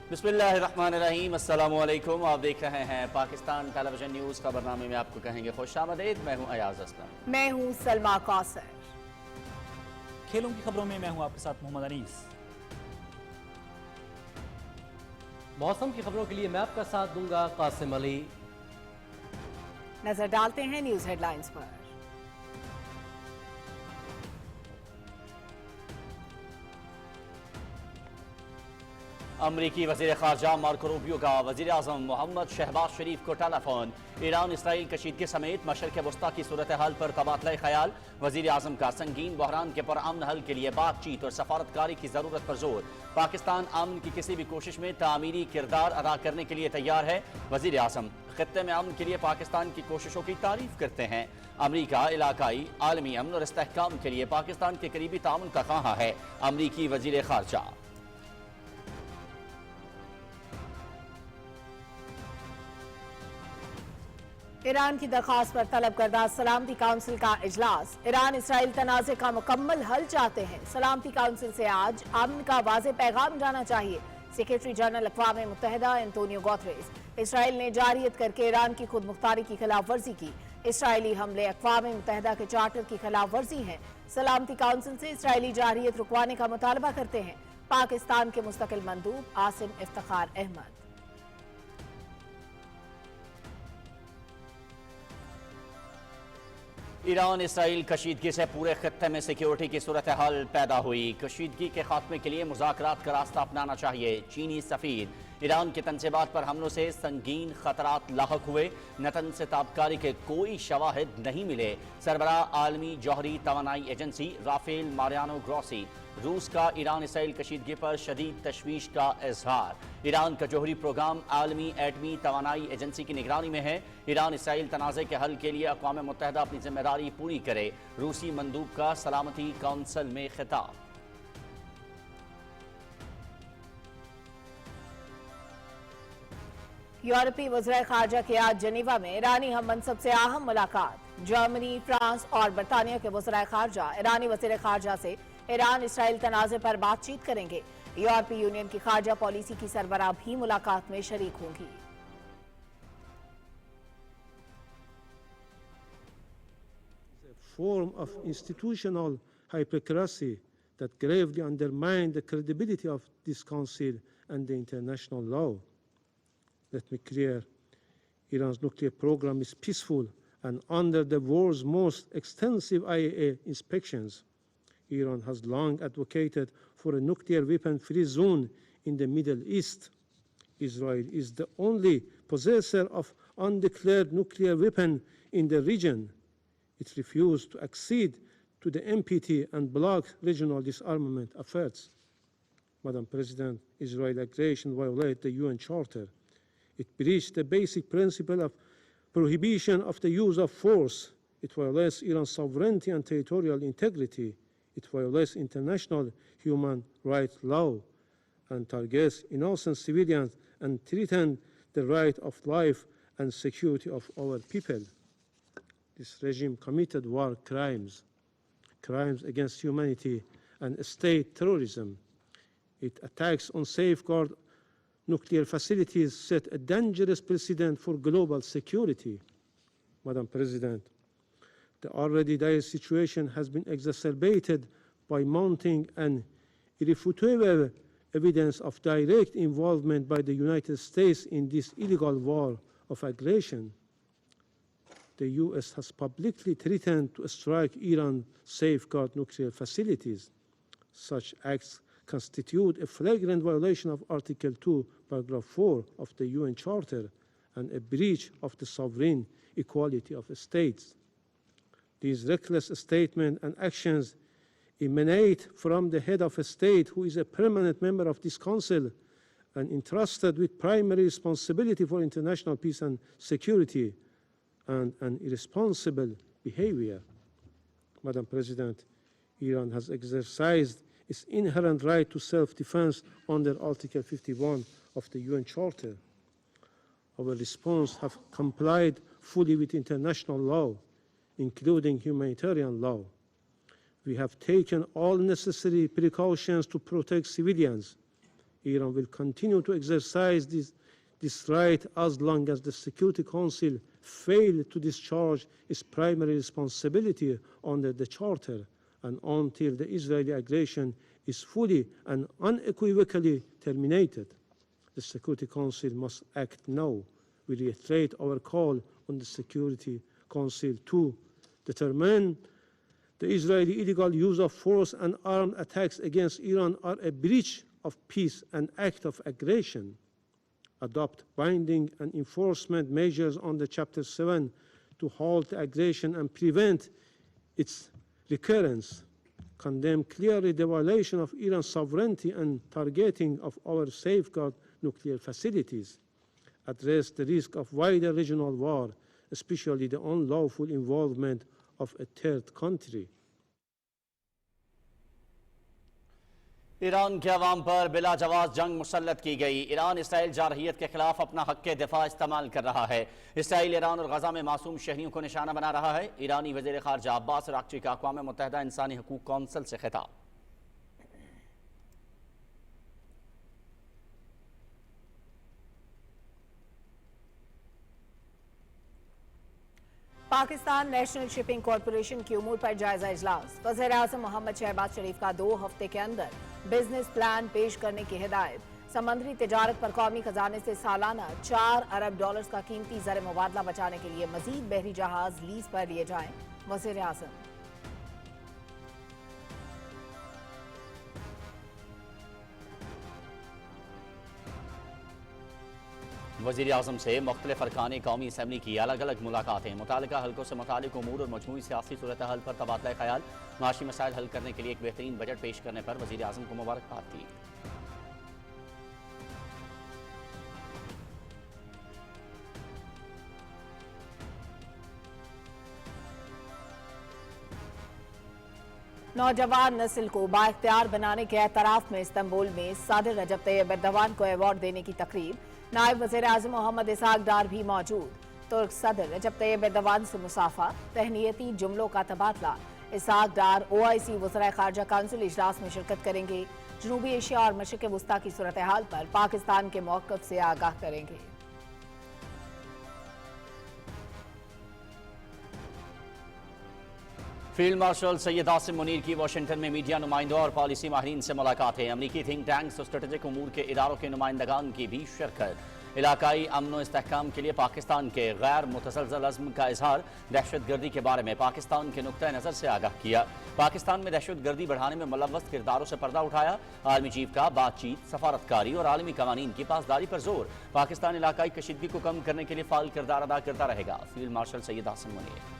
बिस्मिल्लाहिर्रहमानिर्रहीम, अस्सलामुअलैकुम। आप देख रहे हैं पाकिस्तान टेलीविजन न्यूज़। खबरनामे में आपको कहेंगे खुशामदीद। मैं हूं अयाज असलम। मैं हूं सलमा कौसर। खेलों की खबरों में मैं हूं आपके साथ मोहम्मद अनीस। मौसम की खबरों के लिए मैं आपका साथ दूंगा कासिम अली। नजर डालते हैं न्यूज हेडलाइंस पर। अमरीकी वज़ीर ख़ारजा मार्को रूबियो का वज़ीर आज़म मोहम्मद शहबाज शरीफ को टेलीफोन। ईरान इसराइल कशीदगी समेत मशरिक़ वस्ता की सूरत हाल पर तबादला ख्याल। वज़ीर आज़म का संगीन बहरान के पुरअमन हल के लिए बातचीत और सफारतकारी की ज़रूरत पर जोर। पाकिस्तान अमन की किसी भी कोशिश में तामीरी किरदार अदा करने के लिए तैयार है। वज़ीर आज़म खित्ते में अमन के लिए पाकिस्तान की कोशिशों की तारीफ करते हैं। अमरीका इलाकाई आलमी अमन और इस्तेहकाम के लिए पाकिस्तान के करीबी ताउन का ख्वाह है। अमरीकी वज़ीर ख़ारजा। ईरान की दरख्वास्त पर तलब करदा सलामती काउंसिल का इजलास। ईरान इसराइल तनाज़े का मुकम्मल हल चाहते हैं। सलामती काउंसिल से आज अमन का वाज़ेह पैगाम जाना चाहिए। सेक्रेटरी जनरल अक़वाम मुत्तहिदा एंटोनियो गुतेरेस। इसराइल ने जारियत करके ईरान की खुद मुख्तारी की खिलाफ वर्जी की। इसराइली हमले अक़वाम मुत्तहिदा के चार्टर की खिलाफ वर्जी है। सलामती काउंसिल से इसराइली जारियत रुकवाने का मुतालबा करते हैं। पाकिस्तान के मुस्तकिल मंदूब आसिम इफ्तिखार अहमद। ईरान इसराइल कशीदगी से पूरे खत्ते में सिक्योरिटी की सूरत हाल पैदा हुई। कशीदगी के खात्मे के लिए मुज़ाकरात का रास्ता अपनाना चाहिए। चीनी सफ़ीर। ईरान के तनसीबात पर हमलों से संगीन खतरात लाहक हुए। नतन से ताबकारी के कोई शवाहिद नहीं मिले। सरबराह आलमी जौहरी तवानाई एजेंसी राफेल मारियानो ग्रोसी। रूस का ईरान इसराइल कशीदगी पर शदीद तशवीश का इजहार। ईरान का जौहरी प्रोग्राम आलमी एटमी तवानाई एजेंसी की निगरानी में है। ईरान इसराइल तनाज़े के हल के लिए अक़वाम मुत्तहिदा अपनी जिम्मेदारी पूरी करे। रूसी मंदूब का सलामती काउंसिल में खिताब। यूरोपीय वज़ीर ख़ारजा की आज जनीवा में ईरानी हम मनसब से अहम मुलाकात। जर्मनी, फ्रांस और बरतानिया के वज़ीर ख़ारजा ईरानी वज़ीर ख़ारजा से ईरान इसराइल तनाज़े पर बातचीत करेंगे। यूरोपीय यूनियन की ख़ारजा पॉलिसी की सरबराह भी मुलाकात में शरीक होंगी। Form of institutional hypocrisy that gravely undermine the credibility of this council and the international law. Let me clear, Iran's nuclear program is peaceful and under the world's most extensive IAEA inspections. Iran has long advocated for a nuclear weapon-free zone in the Middle East. Israel is the only possessor of undeclared nuclear weapon in the region. It refused to accede to the NPT and block regional disarmament efforts. Madam President, Israeli aggression violates the UN Charter. It breached the basic principle of prohibition of the use of force. It violates Iran's sovereignty and territorial integrity. It violates international human rights law and targets innocent civilians and threatens the right of life and security of our people. This regime committed war crimes, crimes against humanity and state terrorism. It attacks on safeguard nuclear facilities, set a dangerous precedent for global security. Madam President, the already dire situation has been exacerbated by mounting and irrefutable evidence of direct involvement by the United States in this illegal war of aggression. The US has publicly threatened to strike Iran's safeguard nuclear facilities. Such acts constitute a flagrant violation of Article 2, Paragraph 4 of the UN Charter and a breach of the sovereign equality of states. These reckless statements and actions emanate from the head of a state who is a permanent member of this council and entrusted with primary responsibility for international peace and security, and an irresponsible behavior. Madam President, Iran has exercised its inherent right to self-defense under Article 51 of the UN Charter. Our response has complied fully with international law, including humanitarian law. We have taken all necessary precautions to protect civilians. Iran will continue to exercise this right as long as the Security Council fails to discharge its primary responsibility under the Charter and until the Israeli aggression is fully and unequivocally terminated. The Security Council must act now. We reiterate our call on the Security Council to determine the Israeli illegal use of force and armed attacks against Iran are a breach of peace and act of aggression. Adopt binding and enforcement measures under Chapter 7 to halt the aggression and prevent its recurrence. Condemn clearly the violation of Iran's sovereignty and targeting of our safeguard nuclear facilities. Address the risk of wider regional war, especially the unlawful involvement of a third country. Iran के अवाम पर बिला जवाब जंग मुसल्लत की गई। Iran Israel जारहियत के खिलाफ अपना हक के दिफा इस्तेमाल कर रहा है। इसराइल ईरान और गजा में मासूम शहरियों को निशाना बना रहा है। ईरानी वज़ीर ख़ारजा अब्बास अराग़ची का अक़वाम मुत्तहिदा इंसानी हकूक़ कौंसिल से खिताब। पाकिस्तान नेशनल शिपिंग कॉरपोरेशन की उमूर पर जायजा इजलास। वज़ीर आज़म मोहम्मद शहबाज शरीफ का 2 हफ्ते के अंदर बिजनेस प्लान पेश करने की हिदायत। समंदरी तिजारत पर कौमी खजाने से सालाना $4 अरब का कीमती ज़र मुबादला बचाने के लिए मजीद बहरी जहाज लीज पर लिए जाएं। वज़ीर आज़म वज़ीर आज़म से मुख्तलिफ अरकान कौमी असम्बली की अलग अलग मुलाकातें। मुतालिका हल्कों से मुतालिक उमूर और मजमूई सियासी सूरत हाल पर तबादला ख्याल। माशी मसाइल हल करने के लिए एक बेहतरीन बजट पेश करने पर वज़ीर आज़म को मुबारकबाद दी। नौजवान नस्ल को बाइख्तियार बनाने के एतराफ़ में इस्तांबुल में सदर रजब तैयब एर्दोगान को अवार्ड देने की तकरीब। नायब वज़ीर आज़म मोहम्मद इसहाक डार भी मौजूद। तुर्क सदर रजब तैयब एर्दोगान से मुसाफा, तहनीती जुमलों का तबादला। इसहाक डार OIC वज़ीर ख़ारजा काउंसिल इजलास में शिरकत करेंगे। जनूबी एशिया और मशरिक़ वस्ता की सूरत हाल पर पाकिस्तान के मौक़िफ़ से आगाह करेंगे। फील्ड मार्शल सैयद आसिम मुनीर की वाशिंगटन में मीडिया नुमाइंदों और पॉलिसी माहिरीन से मुलाकातें। अमरीकी थिंक टैंक्स और स्ट्रेटेजिक उमूर के इदारों के नुमाइंदगान की भी शिरकत। इलाकाई अमन व इस्तेहकाम के लिए पाकिस्तान के गैर मुतसलसल अज़्म का इजहार। दहशतगर्दी के बारे में पाकिस्तान के नुक्ता नज़र से आगाह किया। पाकिस्तान में दहशतगर्दी बढ़ाने में मुलव्वस किरदारों से पर्दा उठाया। आर्मी चीफ का बातचीत, सफारतकारी और आलमी कवानीन की पासदारी पर जोर। पाकिस्तान इलाकाई कशीदगी को कम करने के लिए फाल किरदार अदा करता रहेगा। Field marshal Syed Asim Munir.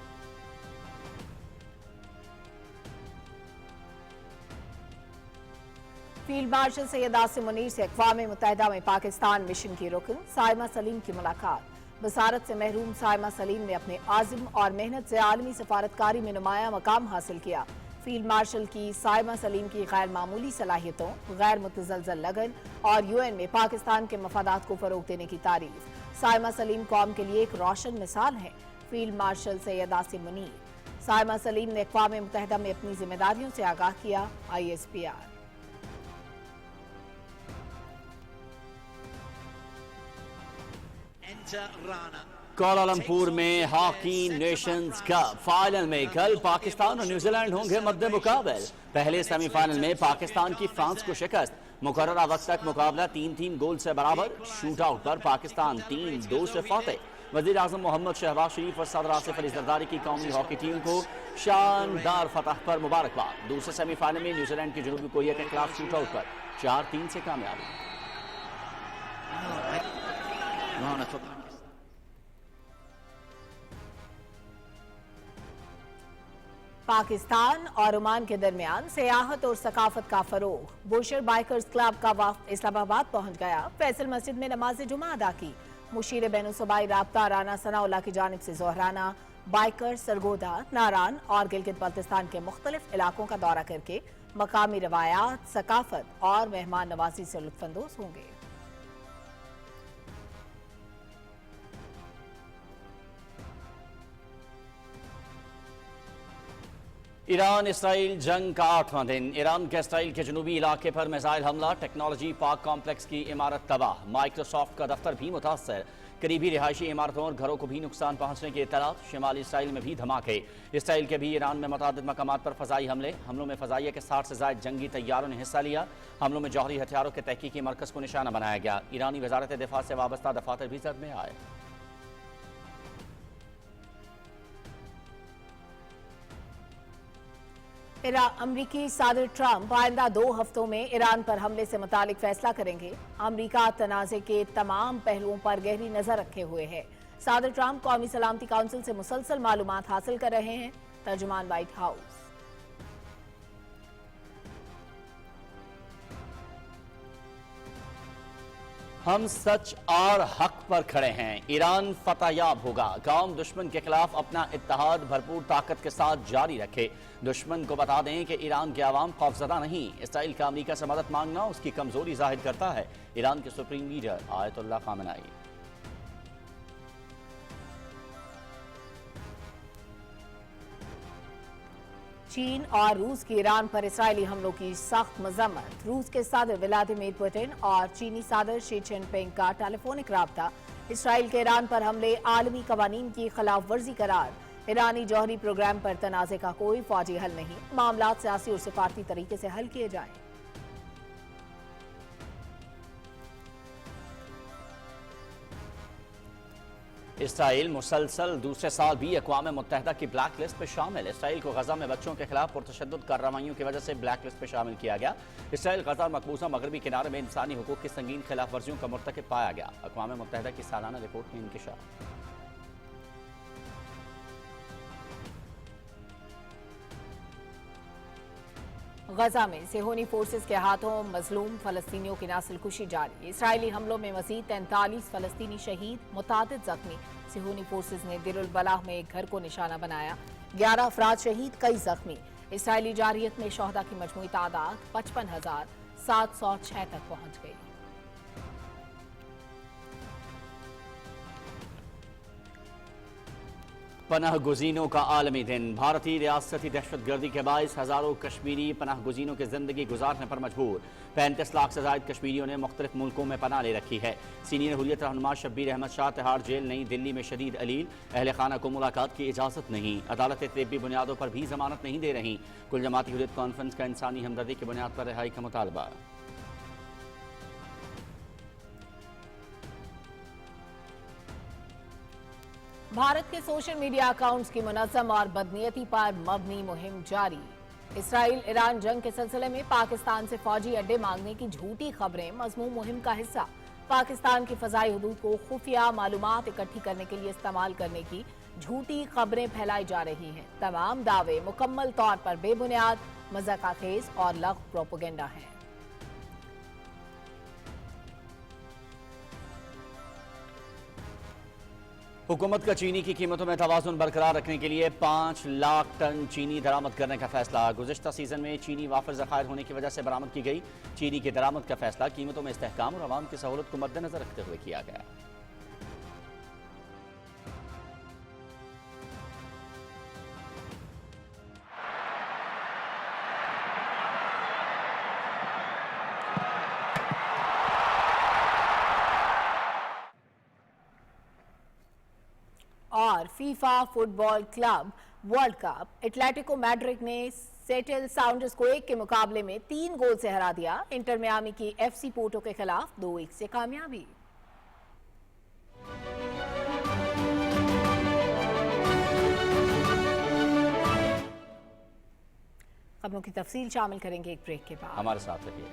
Field marshal Syed Asim Munir से अक़वाम मुत्तहिदा में पाकिस्तान मिशन की रुकन साइमा सलीम की मुलाकात। वसारत से महरूम साइमा सलीम ने अपने आज़म और मेहनत से आलमी सफारतकारी में नुमाया मकाम हासिल किया। फील्ड मार्शल की साइमा सलीम की गैर मामूली सलाहियतों, गैर मुतज़लज़ल लगन और UN में पाकिस्तान के मफादात को फ़रोग़ देने की तारीफ। साइमा सलीम कौम के लिए एक रोशन मिसाल है। Field marshal Syed Asim Munir. साइमा सलीम ने अक़वाम मुत्तहिदा में अपनी जिम्मेदारियों से आगाह किया। ISPR। कोलालमपुर में हॉकी नेशंस कप फाइनल में कल पाकिस्तान और न्यूजीलैंड होंगे मद्दे मुकाबल। पहले सेमीफाइनल में पाकिस्तान की फ्रांस को शिकस्त। मुकर्ररा वक्त तक मुकाबला 3-3 गोल से बराबर। शूट आउट पर पाकिस्तान 3-2 से फातेह। वज़ीर आज़म मोहम्मद शहबाज शरीफ और सदर आसिफ अली ज़रदारी की कौमी हॉकी टीम को शानदार फतह पर मुबारकबाद। दूसरे सेमीफाइनल में न्यूजीलैंड की जनूबी कोरिया के खिलाफ शूट आउट पर 4-3 से कामयाबी। पाकिस्तान और ओमान के दरमियान सियाहत और सकाफत का फरोग। बुशर बाइकर्स क्लब का वफ्द इस्लामाबाद पहुंच गया। फैसल मस्जिद में नमाज जुमा अदा की। मुशीर बैनुसूबाई राब्ता राना सनाउल्लाह की जानिब से जोहराना बाइकर सरगोदा, नारान और गिलगित बल्तिस्तान के मुख्तलिफ इलाकों का दौरा करके मकामी रवायात, सकाफत और मेहमान नवाजी से लुत्फानंदोज होंगे। ईरान इसराइल जंग का 8वां दिन। ईरान के इसराइल के जनूबी इलाके पर मिसाइल हमला, टेक्नोलॉजी पार्क कॉम्प्लेक्स की इमारत तबाह, माइक्रोसॉफ्ट का दफ्तर भी मुतासर, करीबी रिहायशी इमारतों और घरों को भी नुकसान पहुंचने की इत्तलात। शिमाली इसराइल में भी धमाके। इसराइल के भी ईरान में मुतादिद मकामात पर फजाई हमलों में फजाइया के 60 से ज्यादा जंगी तैयारों ने हिस्सा लिया। हमलों में जौहरी हथियारों के तहकीकी मरकज को निशाना बनाया गया। ईरानी वजारत दिफा से वाबस्ता दफातर भी जद में आए। अमरीकी सदर ट्रंप आइंदा 2 हफ्तों में ईरान पर हमले से मुतालिक फैसला करेंगे। अमरीका तनाज़े के तमाम पहलुओं पर गहरी नजर रखे हुए है। सदर ट्रंप कौमी सलामती काउंसिल से मुसलसल मालूमात हासिल कर रहे हैं। तर्जुमान व्हाइट हाउस। हम सच और हक पर खड़े हैं। ईरान फतहयाब होगा। कौम दुश्मन के खिलाफ अपना इत्तेहाद भरपूर ताकत के साथ जारी रखे। दुश्मन को बता दें कि ईरान के अवाम खौफजदा नहीं। इसराइल का अमरीका से मदद मांगना उसकी कमजोरी जाहिर करता है। ईरान के सुप्रीम लीडर आयतुल्लाह खामेनेई। चीन और रूस की ईरान पर इसराइली हमलों की सख्त मजम्मत। रूस के सदर व्लादिमीर पुतिन और चीनी सदर शी जिनपिंग का टेलीफोनिक राब्ता। इसराइल के ईरान पर हमले आलमी कवानीन की खिलाफ वर्जी करार। ईरानी जौहरी प्रोग्राम पर तनाज़े का कोई फौजी हल नहीं। मामलात सियासी और सिफारती तरीके से हल किए जाएं। इसराइल मुसलसल दूसरे साल भी अक़वाम मुत्तहिदा की ब्लैक लिस्ट पर शामिल। इसराइल को गजा में बच्चों के खिलाफ पुरतशद्दुद कार्रवाइयों की वजह से ब्लैक लिस्ट पर शामिल किया गया। इसराइल गजा और मकबूजा मगरबी किनारे में इंसानी हुकूक की संगीन खिलाफ वर्जियों का मुर्तकिब पाया गया। अक़वाम मुत्तहिदा की सालाना रिपोर्ट में इंकिशाफ। गजा में सेहोनी फोर्सेस के हाथों मजलूम फलस्तीनियों की नस्ल कुशी जारी। इसराइली हमलों में मजीद 43 फलस्तीनी शहीद, मुतादिद जख्मी। सेहोनी फोर्सेस ने दिरुल बलाह में एक घर को निशाना बनाया। 11 अफराद शहीद, कई जख्मी। इसराइली जारियत में शोहदा की मजमूई तादाद 55,706 तक पहुंच गई। पनाह गुजीनों का आलमी दिन। भारतीय रियासती दहशतगर्दी के बायस हजारों कश्मीरी पनाह गुजीनों की जिंदगी गुजारने पर मजबूर। 35 लाख से ज्यादा कश्मीरियों ने मुख्तलिफ मुल्कों में पनाह ले रखी है। सीनियर हुर्रियत रहनुमा शब्बीर अहमद शाह तिहाड़ जेल नई दिल्ली में शदीद अलील। अहल खाना को मुलाकात की इजाजत नहीं। अदालत तिब्बी बुनियादों पर भी जमानत नहीं दे रही। कुल जमाती हुर्रियत कॉन्फ्रेंस का इंसानी हमदर्दी की बुनियाद पर रिहाई का मुतालबा। भारत के सोशल मीडिया अकाउंट्स की मुनज़्ज़म और बदनीयती पर मबनी मुहिम जारी। इसराइल ईरान जंग के सिलसिले में पाकिस्तान से फौजी अड्डे मांगने की झूठी खबरें मज़मूम मुहिम का हिस्सा। पाकिस्तान की फ़ज़ाई हुदूद को खुफिया मालूमात इकट्ठी करने के लिए इस्तेमाल करने की झूठी खबरें फैलाई जा रही हैं। तमाम दावे मुकम्मल तौर पर बेबुनियाद, मज़ाक़ाखेज़ और लग़्व प्रोपेगेंडा हैं। हुकूमत का चीनी की कीमतों में तवाज़ुन बरकरार रखने के लिए 5 लाख टन चीनी दरामद करने का फैसला। गुज़िश्ता सीजन में चीनी वाफिर ज़खायर होने की वजह से बरामद की गई चीनी की दरामद का फैसला कीमतों में इस्तेहकाम और आवाम की सहूलत को मद्देनजर रखते हुए किया गया। और FIFA football club world cup, Atletico Madrid ने सेटल साउंडर्स को 1 के मुकाबले में 3 गोल से हरा दिया। इंटर मियामी की एफसी पोर्टो के खिलाफ 2-1 से कामयाबी। खबरों की तफसील शामिल करेंगे एक ब्रेक के बाद। हमारे साथ रहिए।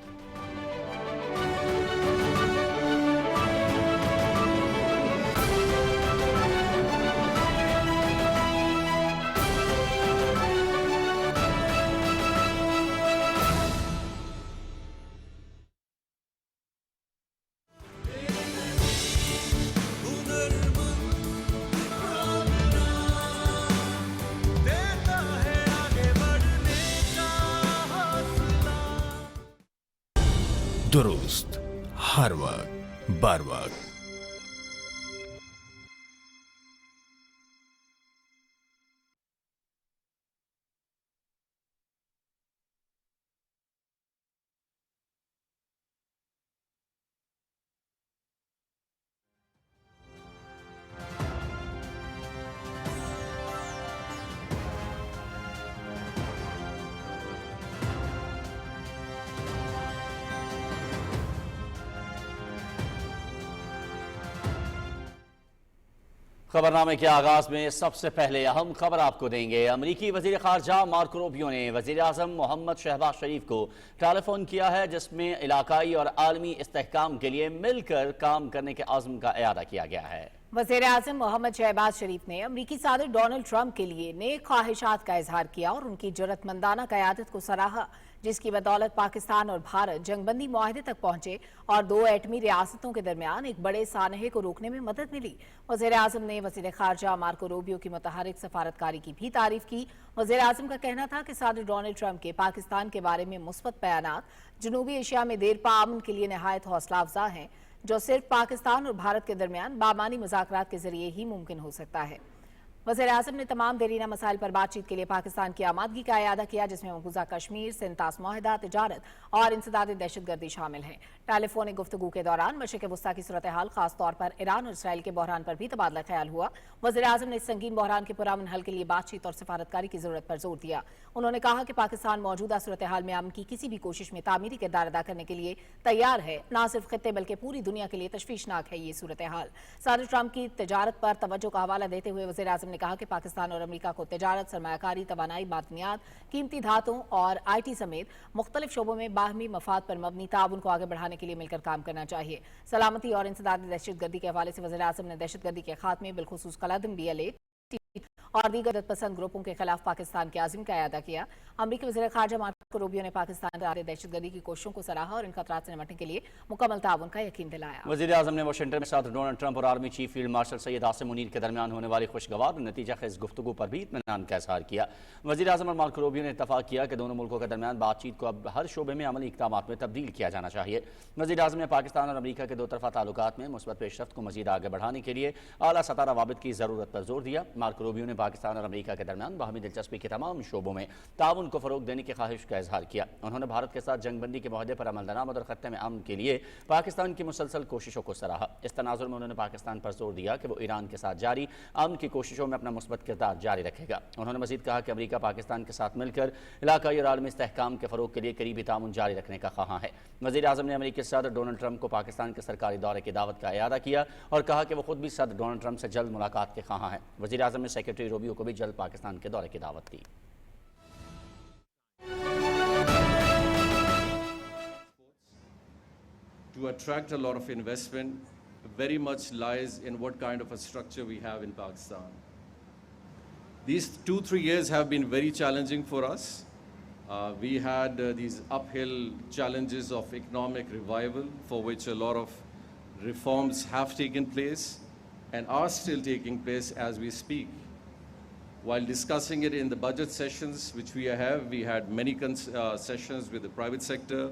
दुरुस्त हर वक्त बर वक्त। खबरनामे के आगाज में सबसे पहले अहम खबर आपको देंगे। अमरीकी वजीर खारजा मार्को रूबियो ने वजीर आजम मोहम्मद शहबाज शरीफ को टेलीफोन किया है, जिसमें इलाकाई और आलमी इस्तेहकाम के लिए मिलकर काम करने के आज़म का इरादा किया गया है। वज़ीर आज़म मोहम्मद शहबाज शरीफ ने अमरीकी सदर डोनाल्ड ट्रंप के लिए नेक ख्वाहिशात का इजहार किया और उनकी जरूरतमंदाना क़यादत को सराहा, जिसकी बदौलत पाकिस्तान और भारत जंगबंदी मुआहदे तक पहुंचे और दो एटमी रियासतों के दरमियान एक बड़े सानहे को रोकने में मदद मिली। वज़ीर आज़म ने वज़ीर खारजा मार्को रूबियो की मुतहरिक सफारतकारी की भी तारीफ की। वज़ीर आज़म का कहना था कि सदर डोनाल्ड ट्रंप के पाकिस्तान के बारे में मुस्बत बयानात जनूबी एशिया में देर पा अमन के लिए नहायत हौसला अफजा हैं, जो सिर्फ पाकिस्तान और भारत के दरमियान बामानी मुज़ाकरात के जरिए ही मुमकिन हो सकता है। वज़ीर आज़म ने तमाम देरीना मसाइल पर बातचीत के लिए पाकिस्तान की आमादगी का इयादा किया, जिसमें मकबूजा कश्मीर, सिंतास मुआहदा, तिजारत और इंसदाद दहशतगर्दी शामिल हैं। टेलीफोनिक गुफ्तगू के दौरान मशरिक़ वस्ता की सूरत हाल, खास तौर पर ईरान और इसराइल के बहरान पर भी तबादला ख्याल हुआ। वज़ीर आज़म ने इस संगीन बहरान के पुरअमन हल के लिए बातचीत और सिफारतकारी की जरूरत पर जोर दिया। उन्होंने कहा कि पाकिस्तान मौजूदा सूरत हाल में अमन की किसी भी कोशिश में तामीरी किरदार अदा करने के लिए तैयार है। न सिर्फ खित्ते बल्कि पूरी दुनिया के लिए तशवीशनाक है ये सूरत हाल। सदर ट्रंप की तिजारत पर तवज्जो का हवाला देते हुए वज़ीर आज़म ने कहा कि पाकिस्तान और अमेरिका को तिजारत, सरमायाकारी, तवानाई, मादनियात, कीमती धातुओं और IT समेत मुख्तलिफ शोबों में बाहमी मफाद पर मबनी ताउन को आगे बढ़ाने के लिए मिलकर काम करना चाहिए। सलामती और इंसदादी दहशतगर्दी के हवाले से वज़ीर आज़म ने दहशतगर्दी के खात्मे बिलखुसूस कलादम BLA और दीगर पसंद ग्रुपों के खिलाफ पाकिस्तान के आज़म का इयादा किया। अमरीकी वज़ीर खारजा मार्को रूबियो ने पाकिस्तान से दहशतगर्दी की कोशिशों को सराहा और इन खतरात से निपटने के लिए मुकम्मल ताउन का यकीन दिलाया। वज़ीर आज़म ने वाशिंगटन में सदर डोनाल्ड ट्रंप और army chief field marshal Syed Asim Munir के दरमियान होने वाली खुशगवार नतीजा खेज़ गुफ्तगू पर भी इत्मीनान का इज़हार किया। वज़ीर आज़म और मार्को रूबियो ने इत्तफाक किया कि दोनों मुल्कों के दरमियान बातचीत को अब हर शोबे में अमली इक़दामात में तब्दील किया जाना चाहिए। वज़ीर आज़म ने पाकिस्तान और अमरीका के दो तरफ़ा ताल्लुकात में मुस्बत पेशरफ्त को मज़ीद आगे बढ़ाने के लिए आला सतह रवाबित की ज़रूरत पर जोर दिया। मार्को रूबियो ने पाकिस्तान और अमरीका के दरमियान बाहमी दिलचस्पी के तमाम शोबों में ताउन को फ़रोग देने की ख्वाहिश का इज़हार किया। उन्होंने भारत के साथ जंगबंदी के मुआहदे पर अमल दरामद और खत्ते में अमन के लिए पाकिस्तान की मुसलसल कोशिशों को सराहा। इस तनाजुर में उन्होंने पाकिस्तान पर जोर दिया कि वो ईरान के साथ जारी अमन की कोशिशों में अपना मुस्बत किरदार जारी रखेगा। उन्होंने मज़ीद कहा कि अमरीका पाकिस्तान के साथ मिलकर इलाकाई और आलमी इस्तेहकाम के फ़रोग के लिए करीबी ताउन जारी रखने का ख्वाहां है। वज़ीर आज़म ने अमरीकी सदर डोनाल्ड ट्रंप को पाकिस्तान के सरकारी दौरे की दावत का इयादा किया और कहा कि वो खुद भी सदर डोनाल्ड ट्रंप से जल्द मुलाकात के ख्वाहां हैं। वज़ीर आज़म ने सेक्रेटरी रूबियो को भी जल्द पाकिस्तान के दौरे की दावत दी। To attract a lot of investment very much lies in what kind of a structure we have in Pakistan. These 2-3 years have been very challenging for us. We had these uphill challenges of economic revival for which a lot of reforms have taken place and are still taking place as we speak. While discussing it in the budget sessions which we have, we had many sessions with the private sector,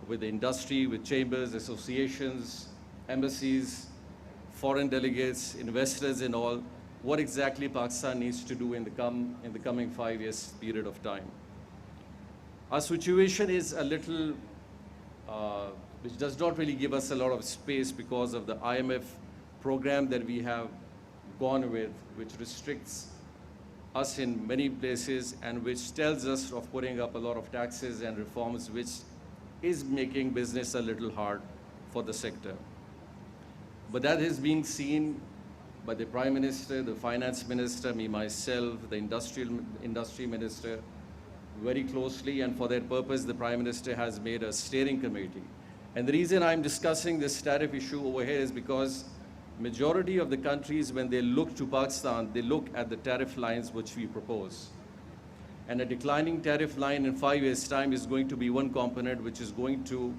with the industry, with chambers, associations, embassies, foreign delegates, investors and all, what exactly Pakistan needs to do in the coming 5 years period of time. Our situation is a little, which does not really give us a lot of space because of the IMF program that we have gone with, which restricts us in many places and which tells us of putting up a lot of taxes and reforms which is making business a little hard for the sector. But that is being seen by the Prime Minister, the Finance Minister, me myself, the Industry Minister very closely, and for that purpose the Prime Minister has made a steering committee. And the reason I'm discussing this tariff issue over here is because majority of the countries, when they look to Pakistan, they look at the tariff lines which we propose. And a declining tariff line in 5 years' time is going to be one component which is going to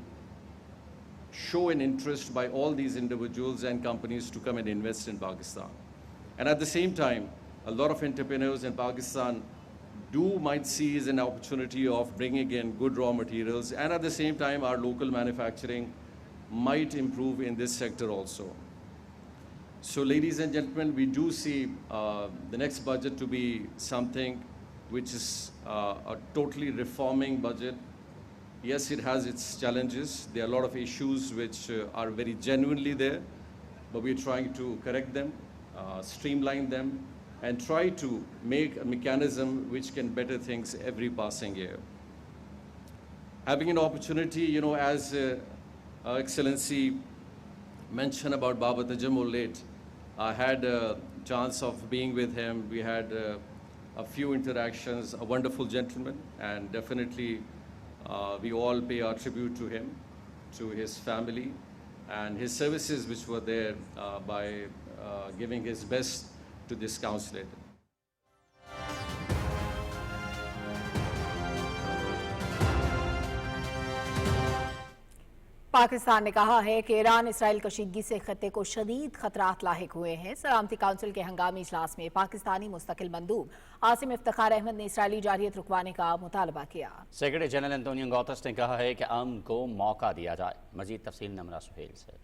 show an interest by all these individuals and companies to come and invest in Pakistan. And at the same time, a lot of entrepreneurs in Pakistan might seize an opportunity of bringing in good raw materials, and at the same time our local manufacturing might improve in this sector also. So ladies and gentlemen, we do see the next budget to be something which is a totally reforming budget. Yes, it has its challenges. There are a lot of issues which are very genuinely there, but we're trying to correct them, streamline them, and try to make a mechanism which can better things every passing year. Having an opportunity, as Excellency mentioned about Baba Tajammul late, I had a chance of being with him. We had a few interactions, a wonderful gentleman, and definitely we all pay our tribute to him, to his family, and his services which were there by giving his best to this consulate. Pakistan ने कहा है कि Iran Israel कशीदगी से खत्ते को शदीद खतरात लाहिक हुए हैं। सलामती काउंसिल के हंगामी इजलास में पाकिस्तानी मुस्तकिल मंदूब आसिम इफ्तिखार अहमद ने इसराइली जारहियत रुकवाने का मुतालबा किया। सेक्रेटरी जनरल एंटोनियो गुतेरेस ने कहा है कि अमन को मौका दिया जाए। मजीद तफसील नमरा सुहेल से।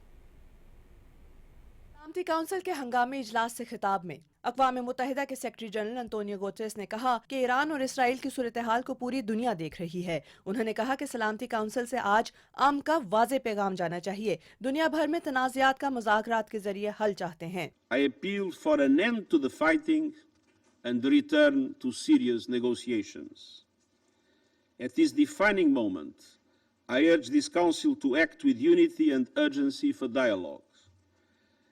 सलामती काउंसिल के हंगामी इजलास से खिताब में अक़वाम मुत्तहिदा के सेक्रेटरी जनरल एंटोनियो गुतेरेस ने कहा कि ईरान और इसराइल की सूरत हाल को पूरी दुनिया देख रही है। उन्होंने कहा कि सलामती काउंसिल से आज अमन का वाज़े पैगाम जाना चाहिए। दुनिया भर में तनाज़ात का मुज़ाकरात के जरिए हल चाहते हैं। I appeal for an end to the fighting and the return to serious negotiations. At this defining moment, I urge this council to act with unity and urgency for dialogue.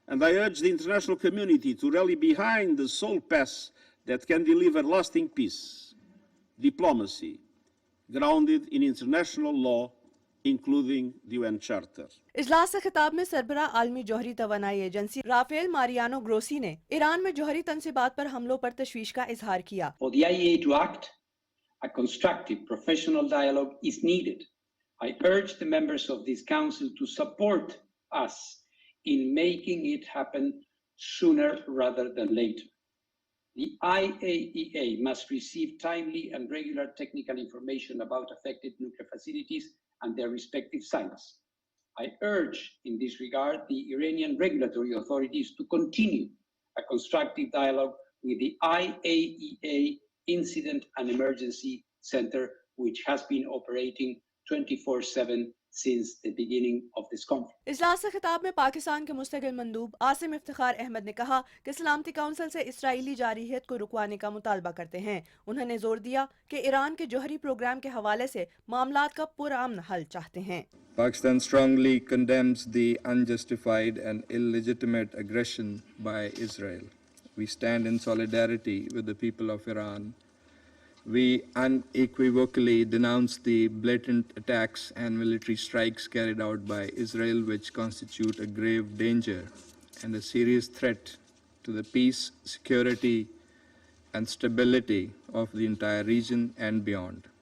And I urge the international community to rally behind the sole path that can deliver lasting peace, diplomacy, grounded in international law, including the UN Charter. इजलास से खिताब में सरबराह आलमी जौहरी तवानाई agency Rafael Mariano Grossi ने Iran में जौहरी तंसीबात पर हमलों पर तशवीश का इजहार किया। For the IAEA to act, a constructive professional dialogue is needed. I urge the members of this council to support us in making it happen sooner rather than later. The IAEA must receive timely and regular technical information about affected nuclear facilities and their respective sites. I urge in this regard the Iranian regulatory authorities to continue a constructive dialogue with the IAEA Incident and Emergency Center, which has been operating 24/7 since the beginning of this conflict. इजलास से खिताब में पाकिस्तान के मुस्तकिल मंदूब आसिम इफ्तिखार अहमद ने कहा कि सलामती काउंसिल से इसराइली जारहियत को रुकवाने का मुतालबा करते हैं। उन्होंने जोर दिया कि ईरान के जौहरी प्रोग्राम के हवाले से मामलात का पुरअमन हल चाहते हैं। Pakistan strongly condemns the unjustified and illegitimate aggression by Israel. We stand in solidarity with the people of Iran. We unequivocally denounce the blatant attacks and military strikes carried out by Israel, which constitute a grave danger and a serious threat to the peace, security, and stability of the entire region and beyond.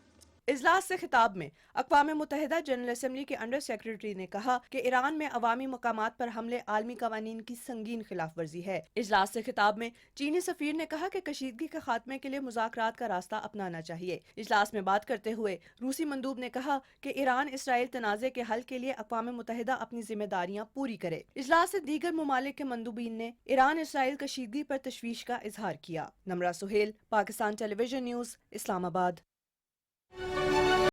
इजलास से खिताब में अक़वाम मुत्तहिदा general assembly के under secretary ने कहा कि Iran में अवामी मकामात पर हमले आलमी कवानीन की संगीन खिलाफ वर्जी है। इजलास से खिताब में चीनी सफीर ने कहा कि कशीदगी के खात्मे के लिए मुज़ाकरात का रास्ता अपनाना चाहिए। इजलास में बात करते हुए रूसी मंदूब ने कहा कि ईरान इसराइल तनाज़े के हल के लिए अक़वाम मुत्तहिदा अपनी जिम्मेदारियां पूरी करे। इजलास से दीगर ममालिक के मंदूबीन ने ईरान इसराइल कशीदगी पर तशवीश का इजहार किया। Namra Suhail, Pakistan television news, Islamabad.